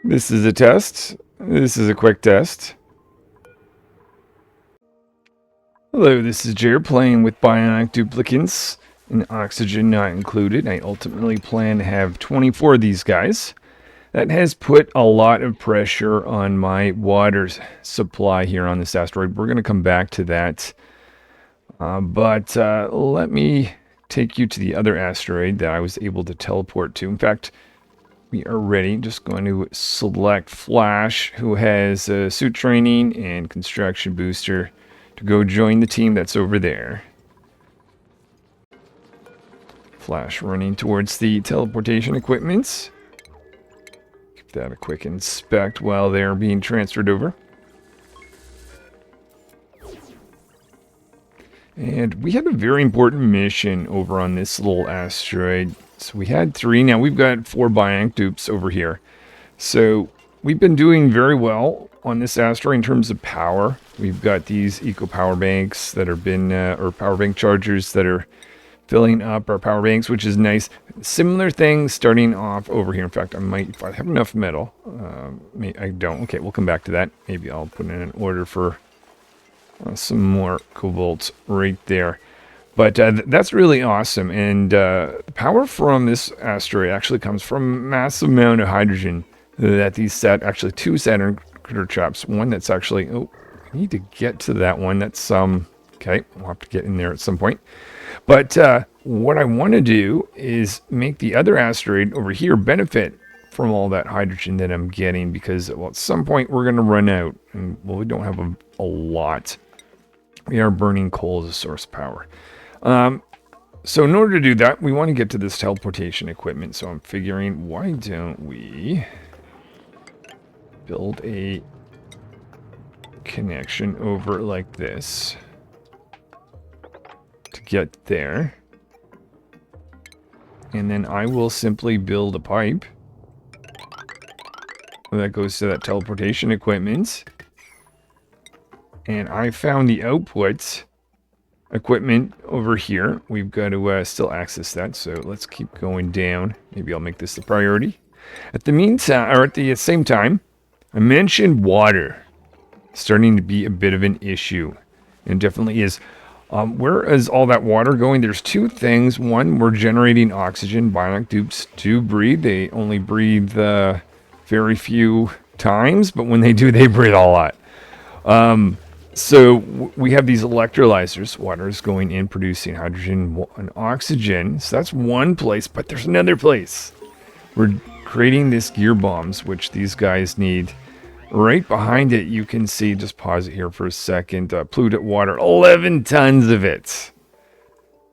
This is a test. This is a quick test. Hello, this is Jared playing with Bionic Duplicants and oxygen not included. I ultimately plan to have 24 of these guys. That has put a lot of pressure on my water supply here on this asteroid. We're going to come back to that. But let me take you to the other asteroid that I was able to teleport to. In fact, we are ready. Just going to select Flash, who has suit training and construction booster, to go join the team that's over there. Flash running towards the teleportation equipments. Give that a quick inspect while they're being transferred over. And we have a very important mission over on this little asteroid. So we had 3, now we've got 4 Bionic dupes over here. So we've been doing very well on this asteroid in terms of power. We've got these eco power banks that have been, or power bank chargers that are filling up our power banks, which is nice. Similar thing starting off over here. In fact, I might, if I have enough metal, I don't. Okay, we'll come back to that. Maybe I'll put in an order for some more cobalt right there. But that's really awesome. And the power from this asteroid actually comes from a massive amount of hydrogen that these actually 2 Saturn critter traps. One that's actually, oh, I need to get to that one. That's okay, we'll have to get in there at some point. But what I want to do is make the other asteroid over here benefit from all that hydrogen that I'm getting, because well, at some point we're going to run out, and well, we don't have a lot. We are burning coal as a source of power. So in order to do that, we want to get to this teleportation equipment. So I'm figuring, why don't we build a connection over like this to get there. And then I will simply build a pipe that goes to that teleportation equipment. And I found the output equipment over here. We've got to still access that, so let's keep going down. Maybe I'll make this the priority. At the meantime, or at the same time, I mentioned water starting to be a bit of an issue, and definitely is. Where is all that water going? There's 2 things. One, we're generating oxygen. Bionic dupes do breathe. They only breathe very few times, but when they do, they breathe a lot. So we have these electrolyzers. Water is going in, producing hydrogen and oxygen. So that's one place, but there's another place. We're creating these gear bombs, which these guys need. Right behind it, you can see, just pause it here for a second, polluted water, 11 tons of it.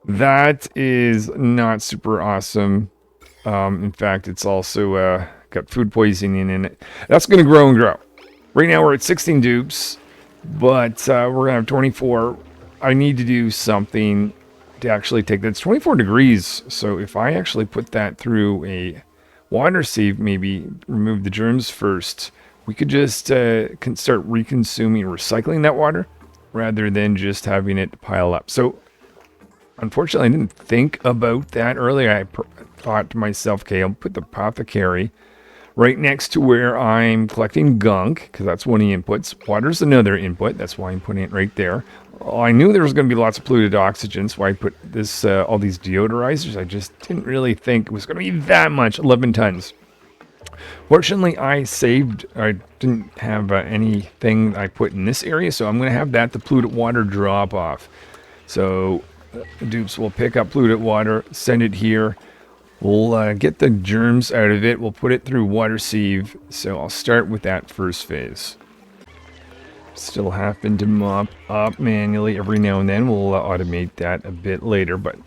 That is not super awesome. In fact, it's also got food poisoning in it. That's going to grow and grow. Right now we're at 16 dupes. But we're going to have 24. I need to do something to actually take that. It's 24 degrees. So if I actually put that through a water sieve, maybe remove the germs first, we could just can start reconsuming, recycling that water rather than just having it pile up. So unfortunately, I didn't think about that earlier. I thought to myself, okay, I'll put the apothecary right next to where I'm collecting gunk, because that's one of the inputs. Water's another input. That's why I'm putting it right there. I knew there was going to be lots of polluted oxygen, so I put this all these deodorizers. I just didn't really think it was going to be that much, 11 tons. Fortunately, I didn't have anything I put in this area, so I'm going to have the polluted water drop off. So the dupes will pick up polluted water, send it here. We'll get the germs out of it. We'll put it through water sieve. So I'll start with that first phase. Still having to mop up manually every now and then. We'll automate that a bit later. But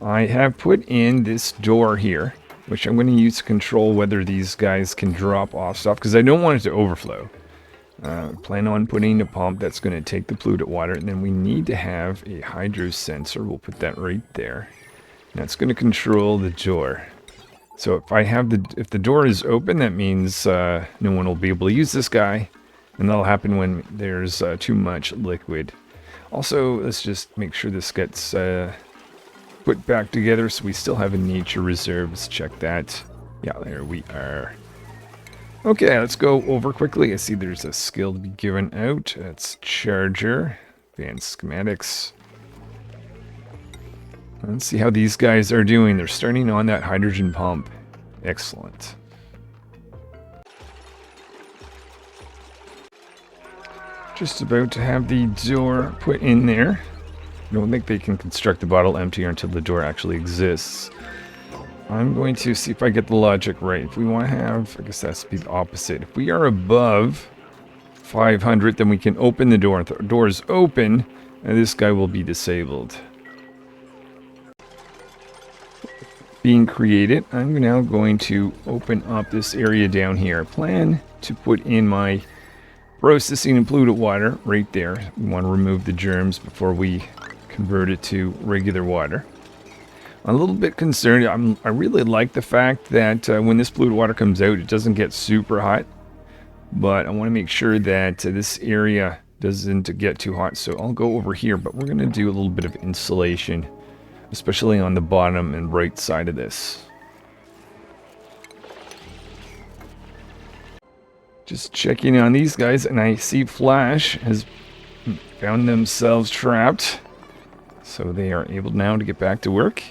I have put in this door here, which I'm going to use to control whether these guys can drop off stuff, because I don't want it to overflow. Plan on putting a pump that's going to take the polluted water. And then we need to have a hydro sensor. We'll put that right there. That's going to control the door. So if the door is open, that means no one will be able to use this guy, and that'll happen when there's too much liquid. Also, let's just make sure this gets put back together so we still have a nature reserve. Let's check that. Yeah, there we are. Okay, let's go over quickly. I see there's a skill to be given out. That's charger, advanced schematics. Let's see how these guys are doing. They're starting on that hydrogen pump. Excellent. Just about to have the door put in there. I don't think they can construct the bottle emptier until the door actually exists. I'm going to see if I get the logic right. If we want to have, I guess that's to be the opposite. If we are above 500, then we can open the door. If the door is open, and this guy will be disabled. Being created, I'm now going to open up this area down here. Plan to put in my processing and polluted water right there. We want to remove the germs before we convert it to regular water. I'm a little bit concerned. I really like the fact that when this polluted water comes out, it doesn't get super hot. But I want to make sure that this area doesn't get too hot. So I'll go over here, but we're going to do a little bit of insulation, especially on the bottom and right side of this. Just checking on these guys, and I see Flash has found themselves trapped. So they are able now to get back to work.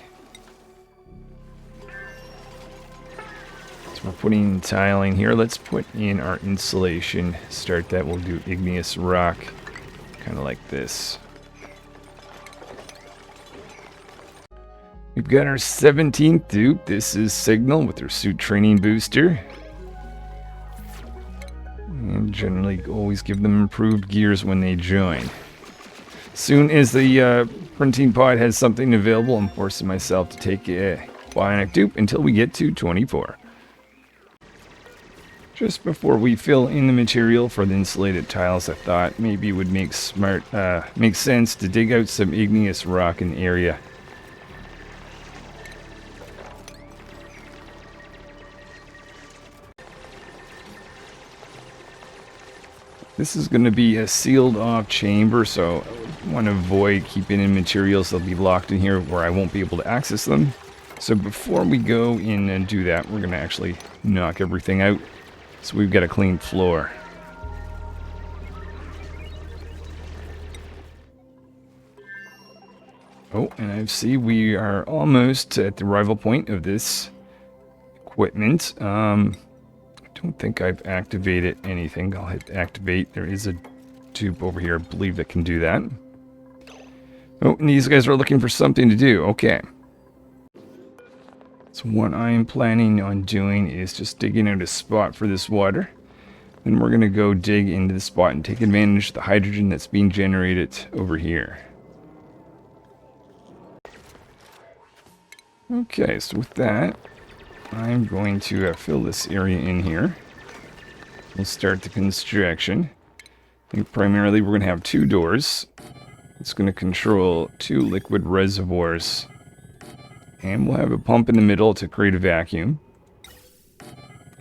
So we're putting tiling here. Let's put in our insulation. Start that. We'll do igneous rock, kind of like this. We've got our 17th dupe. This is Signal with their suit training booster. And generally always give them improved gears when they join. Soon as the printing pod has something available, I'm forcing myself to take a Bionic dupe until we get to 24. Just before we fill in the material for the insulated tiles, I thought maybe it would make sense to dig out some igneous rock in the area. This is going to be a sealed off chamber, so I want to avoid keeping in materials that'll be locked in here where I won't be able to access them. So before we go in and do that, we're going to actually knock everything out so we've got a clean floor. Oh, and I see we are almost at the arrival point of this equipment. I don't think I've activated anything. I'll hit activate. There is a tube over here, I believe, that can do that. Oh, and these guys are looking for something to do. Okay. So what I'm planning on doing is just digging out a spot for this water. Then we're going to go dig into the spot and take advantage of the hydrogen that's being generated over here. Okay, so with that, I'm going to fill this area in here. We'll start the construction. I think primarily we're going to have two doors. It's going to control two liquid reservoirs. And we'll have a pump in the middle to create a vacuum.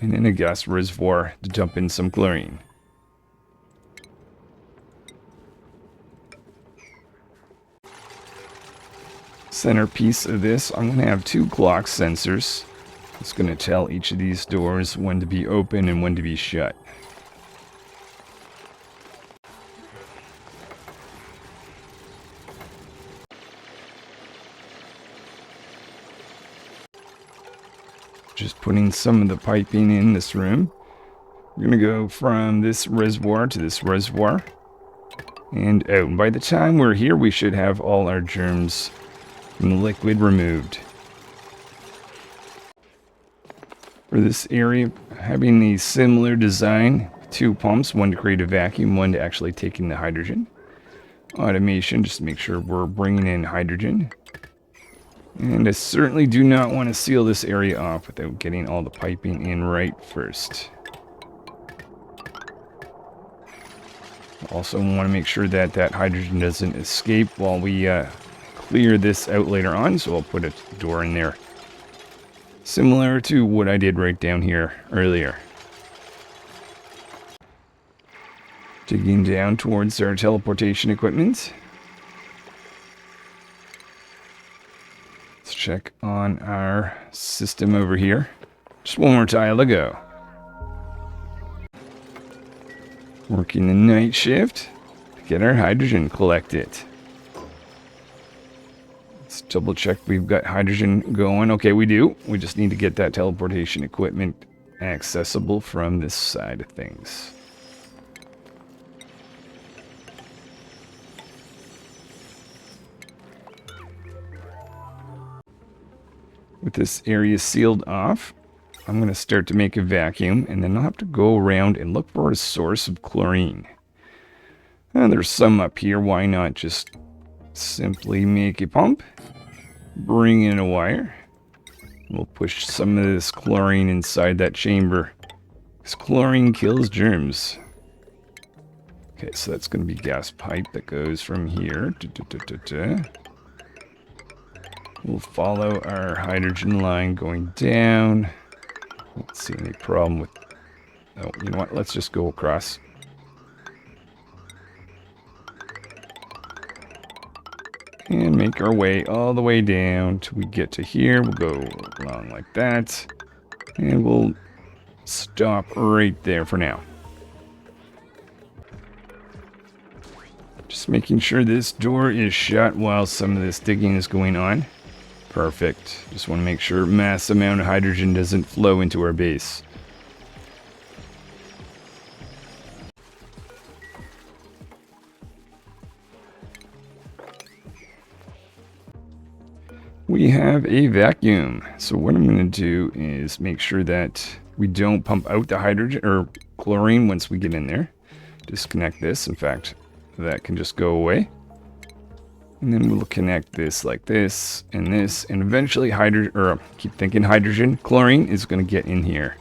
And then a gas reservoir to dump in some chlorine. Centerpiece of this, I'm going to have two clock sensors. It's going to tell each of these doors when to be open and when to be shut. Just putting some of the piping in this room. We're going to go from this reservoir to this reservoir and out. And by the time we're here, we should have all our germs from the liquid removed. For this area, having the similar design, two pumps, one to create a vacuum, one to actually take in the hydrogen. Automation, just to make sure we're bringing in hydrogen. And I certainly do not want to seal this area off without getting all the piping in right first. Also want to make sure that that hydrogen doesn't escape while we clear this out later on, so I'll put a door in there. Similar to what I did right down here earlier. Digging down towards our teleportation equipment. Let's check on our system over here. Just one more tile to go. Working the night shift to get our hydrogen collected. Let's double check we've got hydrogen going. Okay, we do. We just need to get that teleportation equipment accessible from this side of things. With this area sealed off, I'm going to start to make a vacuum, and then I'll have to go around and look for a source of chlorine. And there's some up here. Why not just simply make a pump, bring in a wire. We'll push some of this chlorine inside that chamber, because chlorine kills germs. Okay, so that's going to be gas pipe that goes from here. We'll follow our hydrogen line going down. Don't see any problem with... Oh, you know what? Let's just go across. And make our way all the way down till we get to here. We'll go along like that. And we'll stop right there for now. Just making sure this door is shut while some of this digging is going on. Perfect. Just want to make sure mass amount of hydrogen doesn't flow into our base. We have a vacuum. So what I'm going to do is make sure that we don't pump out the hydrogen or chlorine once we get in there. Disconnect this. In fact, that can just go away. And then we'll connect this like this, and eventually hydrogen, chlorine is going to get in here.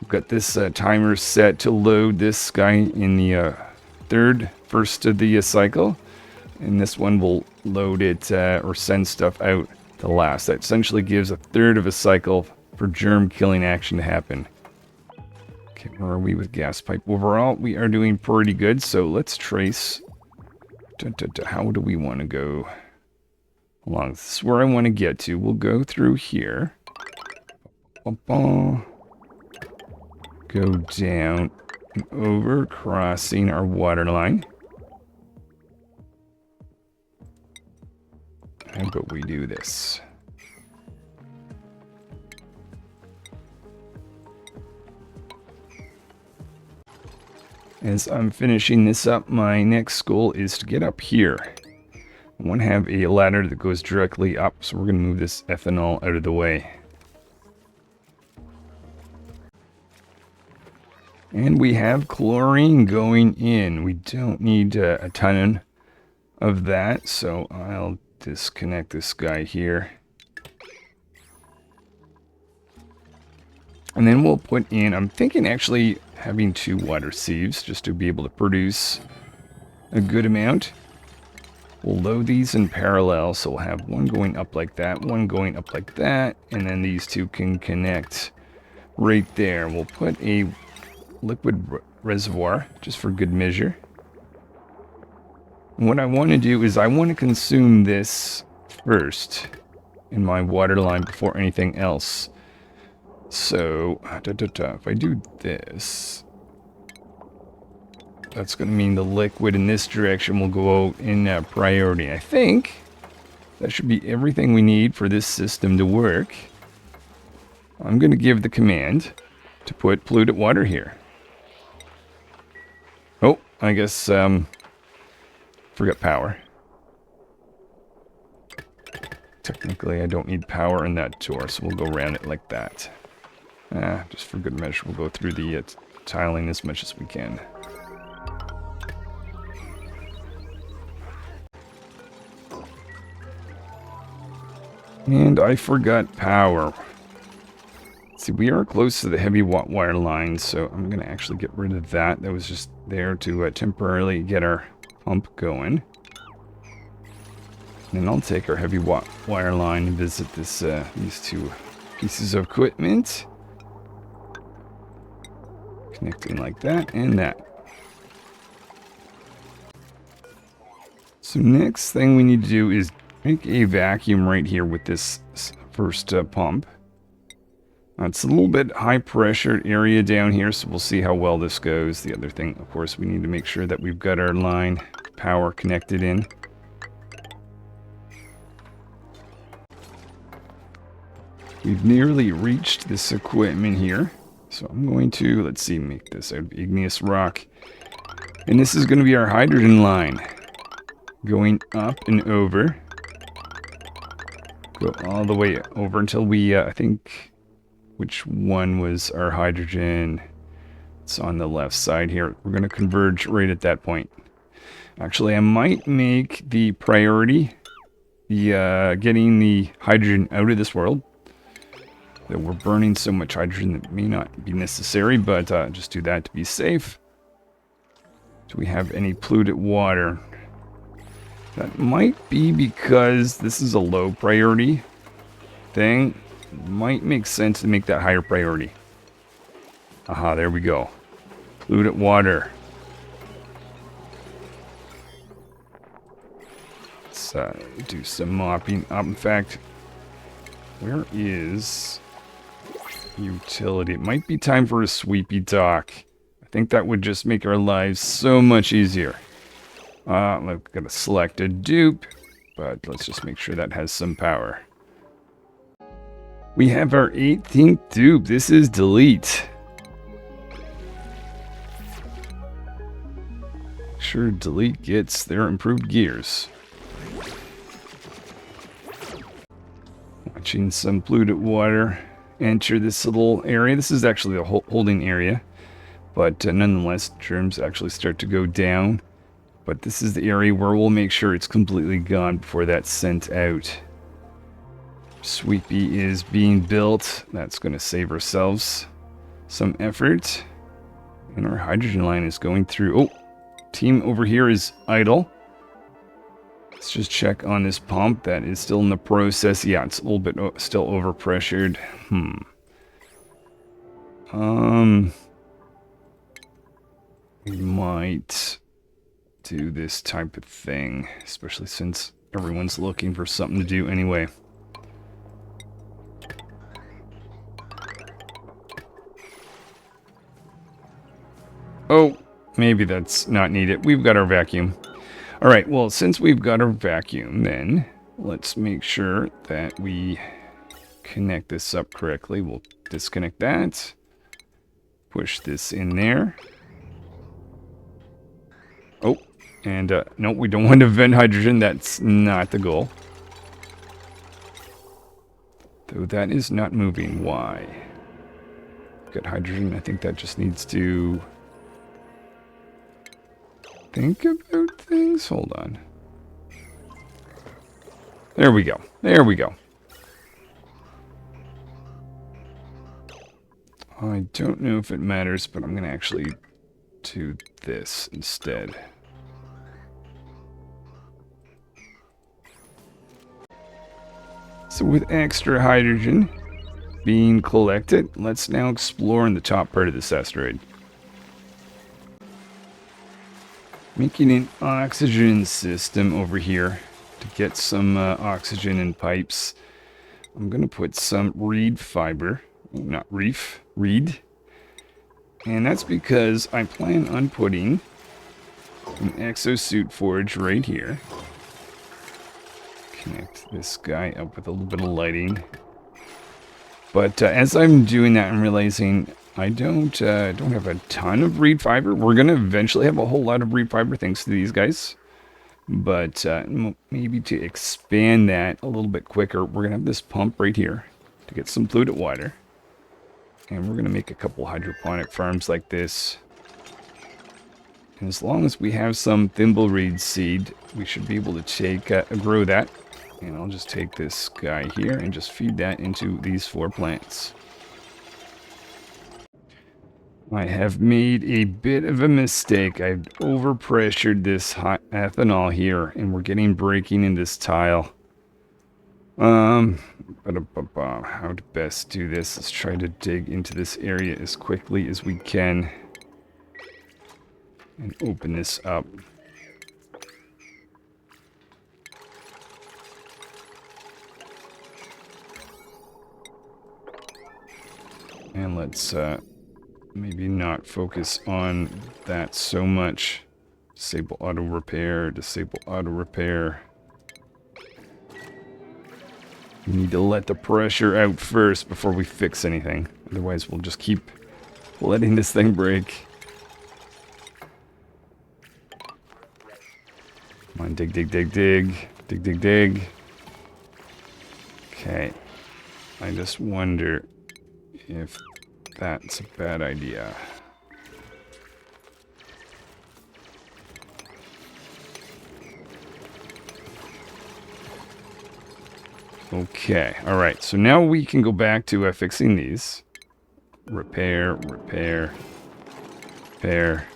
We've got this timer set to load this guy in the first of the cycle. And this one will load it or send stuff out to last. That essentially gives a third of a cycle for germ killing action to happen. Okay, where are we with gas pipe? Overall, we are doing pretty good. So let's trace. How do we want to go along? This is where I want to get to. We'll go through here. Go down and over, crossing our water line. How about we do this? As I'm finishing this up, my next goal is to get up here. I want to have a ladder that goes directly up, so we're going to move this ethanol out of the way. And we have chlorine going in. We don't need a ton of that, so I'll disconnect this guy here. And then we'll put in, I'm thinking actually having 2 water sieves just to be able to produce a good amount. We'll load these in parallel, so we'll have one going up like that, one going up like that, and then these 2 can connect right there. We'll put a liquid reservoir just for good measure. And what I want to do is I want to consume this first in my water line before anything else. So, if I do this, that's going to mean the liquid in this direction will go out in priority. I think that should be everything we need for this system to work. I'm going to give the command to put polluted water here. Oh, I guess, forgot power. Technically, I don't need power in that door, so we'll go around it like that. Just for good measure, we'll go through the tiling as much as we can. And I forgot power. See, we are close to the heavy wire line, so I'm going to actually get rid of that. That was just there to temporarily get our pump going. And then I'll take our heavy wire line and visit these 2 pieces of equipment. Connecting like that and that. So next thing we need to do is make a vacuum right here with this first pump. It's a little bit high pressure area down here, so we'll see how well this goes. The other thing, of course, we need to make sure that we've got our line power connected in. We've nearly reached this equipment here. So I'm going to, let's see, make this out of igneous rock. And this is going to be our hydrogen line. Going up and over. Go all the way over until we, I think, which one was our hydrogen? It's on the left side here. We're going to converge right at that point. Actually, I might make the priority getting the hydrogen out of this world. That we're burning so much hydrogen that may not be necessary, but just do that to be safe. Do we have any polluted water? That might be because this is a low priority thing. Might make sense to make that higher priority. Aha, there we go. Polluted water. Let's do some mopping up. In fact, where is utility? It might be time for a sweepy dock. I think that would just make our lives so much easier. I'm gonna select a dupe, but let's just make sure that has some power. We have our 18th dupe. This is delete. Sure, delete gets their improved gears. Watching some polluted water enter this little area. This is actually the holding area, but nonetheless, germs actually start to go down. But this is the area where we'll make sure it's completely gone before that's sent out. Sweepy is being built. That's going to save ourselves some effort. And our hydrogen line is going through. Oh, team over here is idle. Let's just check on this pump. That is still in the process. Yeah, it's a little bit still overpressured. We might do this type of thing, especially since everyone's looking for something to do anyway. Oh, maybe that's not needed. We've got our vacuum. All right, well, since we've got our vacuum, then let's make sure that we connect this up correctly. We'll disconnect that. Push this in there. Oh, and no, we don't want to vent hydrogen. That's not the goal. Though that is not moving. Why? Got hydrogen. I think that just needs to think about things. Hold on. There we go. There we go. I don't know if it matters, but I'm going to actually do this instead. So with extra hydrogen being collected, let's now explore in the top part of this asteroid. Making an oxygen system over here to get some oxygen in pipes. I'm going to put some reed fiber, not reed. And that's because I plan on putting an exosuit forge right here. Connect this guy up with a little bit of lighting. But as I'm doing that, I'm realizing I don't have a ton of reed fiber. We're going to eventually have a whole lot of reed fiber thanks to these guys. But maybe to expand that a little bit quicker, we're going to have this pump right here to get some polluted water. And we're going to make a couple hydroponic farms like this. And as long as we have some thimbleweed seed, we should be able to grow that. And I'll just take this guy here and just feed that into these 4 plants. I have made a bit of a mistake. I've overpressured this hot ethanol here, and we're getting breaking in this tile. How to best do this? Let's try to dig into this area as quickly as we can and open this up. let's maybe not focus on that so much. Disable auto repair, disable auto repair. We need to let the pressure out first before we fix anything. Otherwise, we'll just keep letting this thing break. Come on, dig, dig, dig, dig. Dig, dig, dig. Okay. I just wonder if that's a bad idea. Okay, alright, so now we can go back to fixing these. Repair, repair, repair.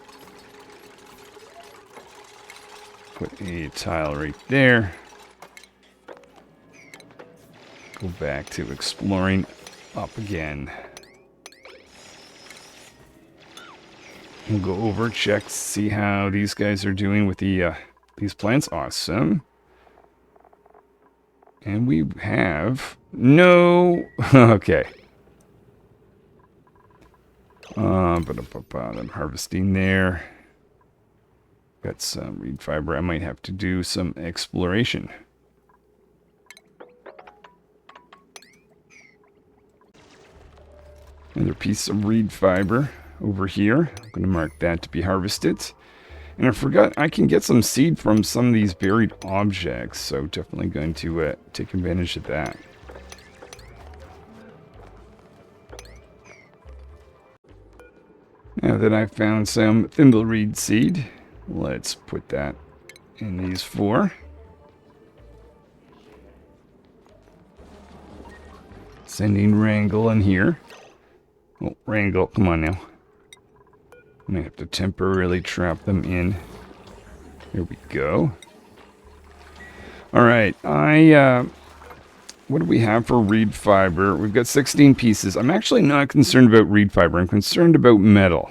Put a tile right there. Go back to exploring up again. We'll go over, check, see how these guys are doing with the these plants. Awesome. And we have no. Okay. I'm harvesting there. Got some reed fiber. I might have to do some exploration. Another piece of reed fiber over here. I'm going to mark that to be harvested. And I forgot I can get some seed from some of these buried objects, so definitely going to take advantage of that. Now that I've found some thimbleweed seed, let's put that in these 4. Sending Wrangle in here. Oh, Wrangle, come on now. I may have to temporarily trap them in. Here we go. Alright, what do we have for reed fiber? We've got 16 pieces. I'm actually not concerned about reed fiber. I'm concerned about metal.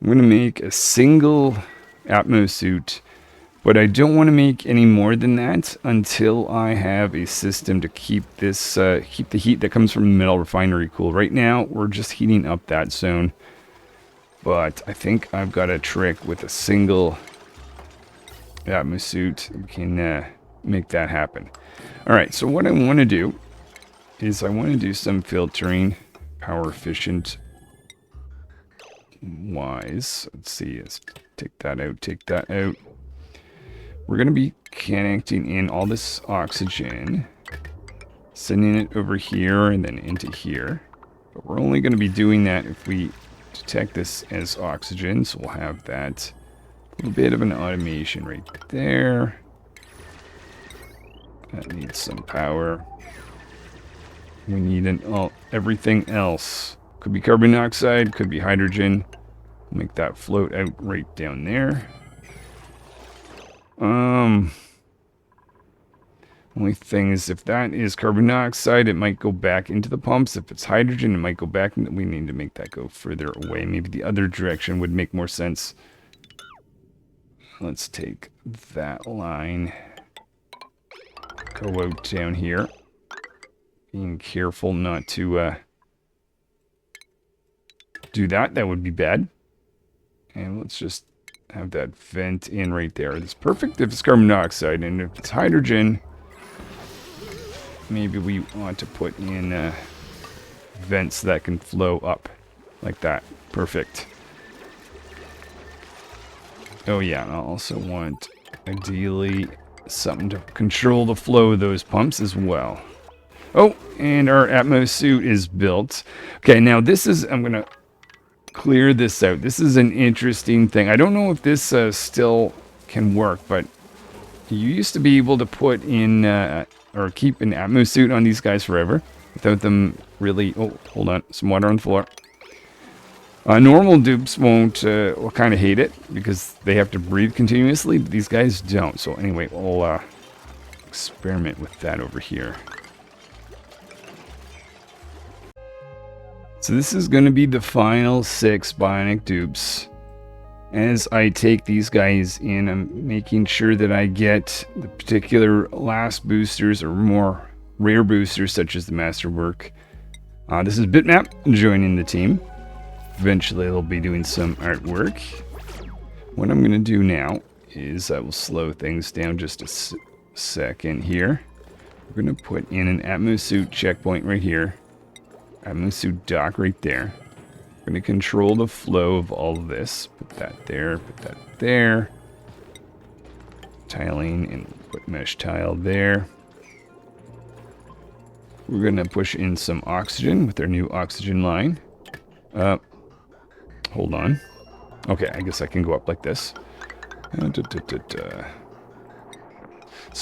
I'm going to make a single Atmos suit, but I don't want to make any more than that until I have a system to keep this, keep the heat that comes from the metal refinery cool. Right now, we're just heating up that zone. But I think I've got a trick with a single Atmos suit. We can make that happen. Alright, so what I want to do is I want to do some filtering, power efficient wise. Let's see, let's take that out, take that out. We're going to be connecting in all this oxygen, sending it over here and then into here. But we're only going to be doing that if we detect this as oxygen, so we'll have that little bit of an automation right there. That needs some power. We need everything else. Could be carbon dioxide, could be hydrogen. Make that float out right down there. Only thing is, if that is carbon dioxide, it might go back into the pumps. If it's hydrogen, it might go back. We need to make that go further away. Maybe the other direction would make more sense. Let's take that line. Go out down here. Being careful not to do that. That would be bad. And let's just have that vent in right there. It's perfect if it's carbon dioxide, and if it's hydrogen, maybe we want to put in vents that can flow up like that. Perfect. Oh yeah, and I also want, ideally, something to control the flow of those pumps as well. Oh, and our Atmos suit is built. Okay, now this is, I'm going to clear this out. This is an interesting thing. I don't know if this still can work, but you used to be able to put in, or keep an Atmos suit on these guys forever without them really, oh, hold on, some water on the floor. Normal dupes will kind of hate it because they have to breathe continuously, but these guys don't. So anyway, we'll experiment with that over here. So this is going to be the final 6 bionic dupes. As I take these guys in, I'm making sure that I get the particular last boosters or more rare boosters such as the Masterwork. This is Bitmap joining the team. Eventually they'll be doing some artwork. What I'm going to do now is I will slow things down just a second here. We're going to put in an Atmosuit checkpoint right here. Atmosuit dock right there. We're going to control the flow of all of this. Put that there, put that there. Tiling and put mesh tile there. We're going to push in some oxygen with our new oxygen line. Hold on. Okay, I guess I can go up like this. Let's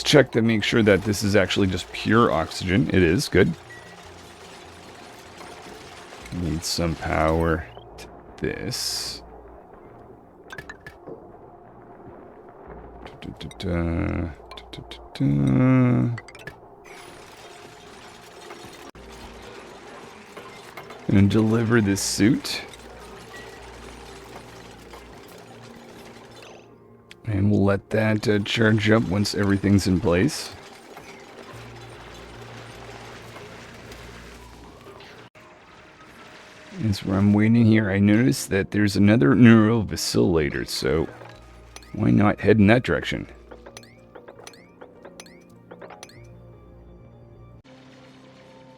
check to make sure that this is actually just pure oxygen. It is, good. Need some power to this. Gonna deliver this suit. And we'll let that charge up once everything's in place. As I'm waiting here, I noticed that there's another neurovacillator, so why not head in that direction?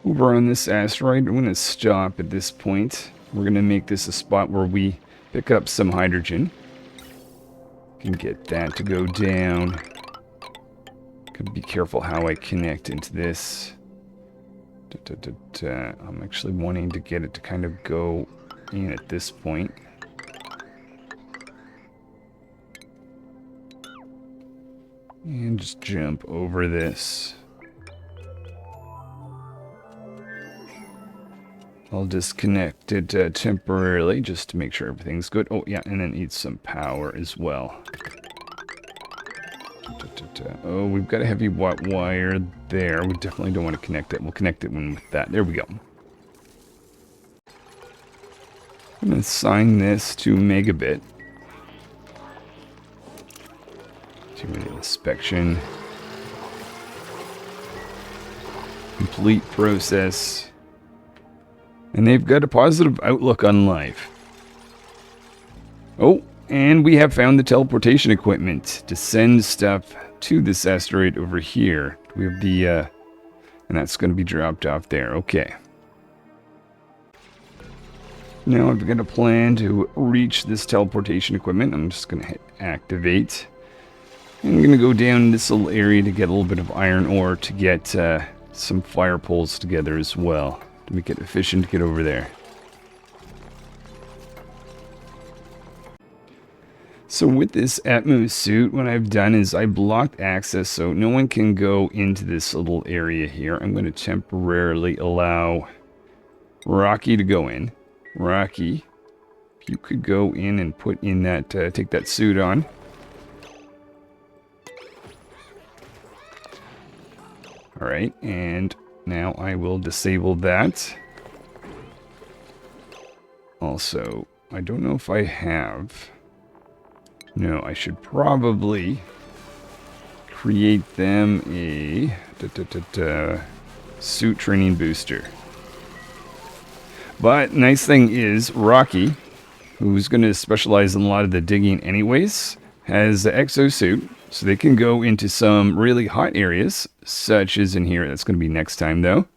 Over on this asteroid, I'm going to stop at this point. We're going to make this a spot where we pick up some hydrogen. Can get that to go down. Gotta be careful how I connect into this. I'm actually wanting to get it to kind of go in at this point. And just jump over this. I'll disconnect it temporarily just to make sure everything's good. Oh, yeah, and then need some power as well. Oh, we've got a heavy wire there. We definitely don't want to connect it. We'll connect it with that. There we go. I'm going to assign this to megabit. Do an inspection. Complete process. And they've got a positive outlook on life. Oh, and we have found the teleportation equipment to send stuff to this asteroid over here. We have the, and that's going to be dropped off there. Okay. Now I've got a plan to reach this teleportation equipment. I'm just going to hit activate. And I'm going to go down this little area to get a little bit of iron ore to get some fire poles together as well. To make it efficient to get over there. So with this Atmos suit, what I've done is I blocked access so no one can go into this little area here. I'm going to temporarily allow Rocky to go in. Rocky, if you could go in and put in that, take that suit on. Alright, and now I will disable that. Also, I don't know if I have. No, I should probably create them a suit training booster. But nice thing is, Rocky, who's going to specialize in a lot of the digging anyways, has the exosuit, so they can go into some really hot areas, such as in here. That's going to be next time, though.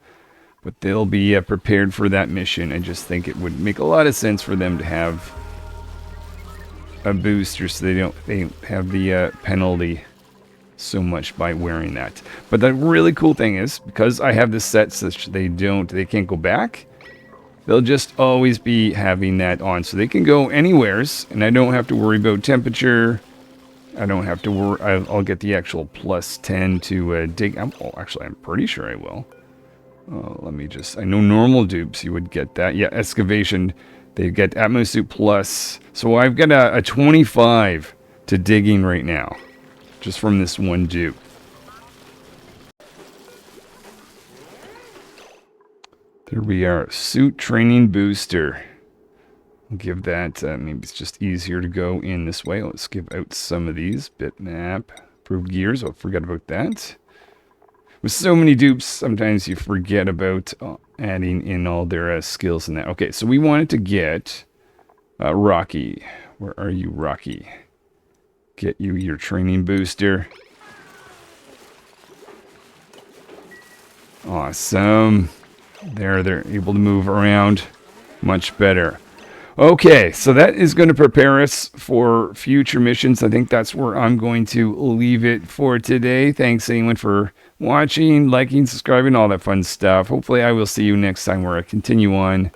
But they'll be prepared for that mission. I just think it would make a lot of sense for them to have a booster, so they have the penalty so much by wearing that. But the really cool thing is, because I have this set such they can't go back, they'll just always be having that on, so they can go anywheres, and I don't have to worry about temperature. I don't have to worry. I'll get the actual plus 10 to dig. Actually, I'm pretty sure I will. Oh, let me just. I know normal dupes, you would get that. Yeah, excavation. They get Atmosuit plus. So I've got a 25 to digging right now, just from this one dupe. There we are. Suit training booster. Give that, maybe it's just easier to go in this way. Let's give out some of these. Bitmap, approved gears, I forgot about that. with so many dupes, sometimes you forget about adding in all their skills and that. Okay, so we wanted to get Rocky. Where are you, Rocky? Get you your training booster. Awesome. There, they're able to move around much better. Okay, so that is going to prepare us for future missions. I think that's where I'm going to leave it for today. Thanks anyone for watching, liking, subscribing, all that fun stuff. Hopefully I will see you next time where I continue on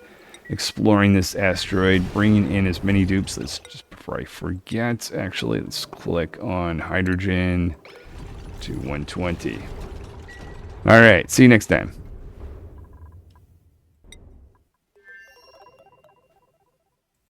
exploring this asteroid, bringing in as many dupes. Let's just, before I forget, actually, let's click on hydrogen to 120. All right, see you next time.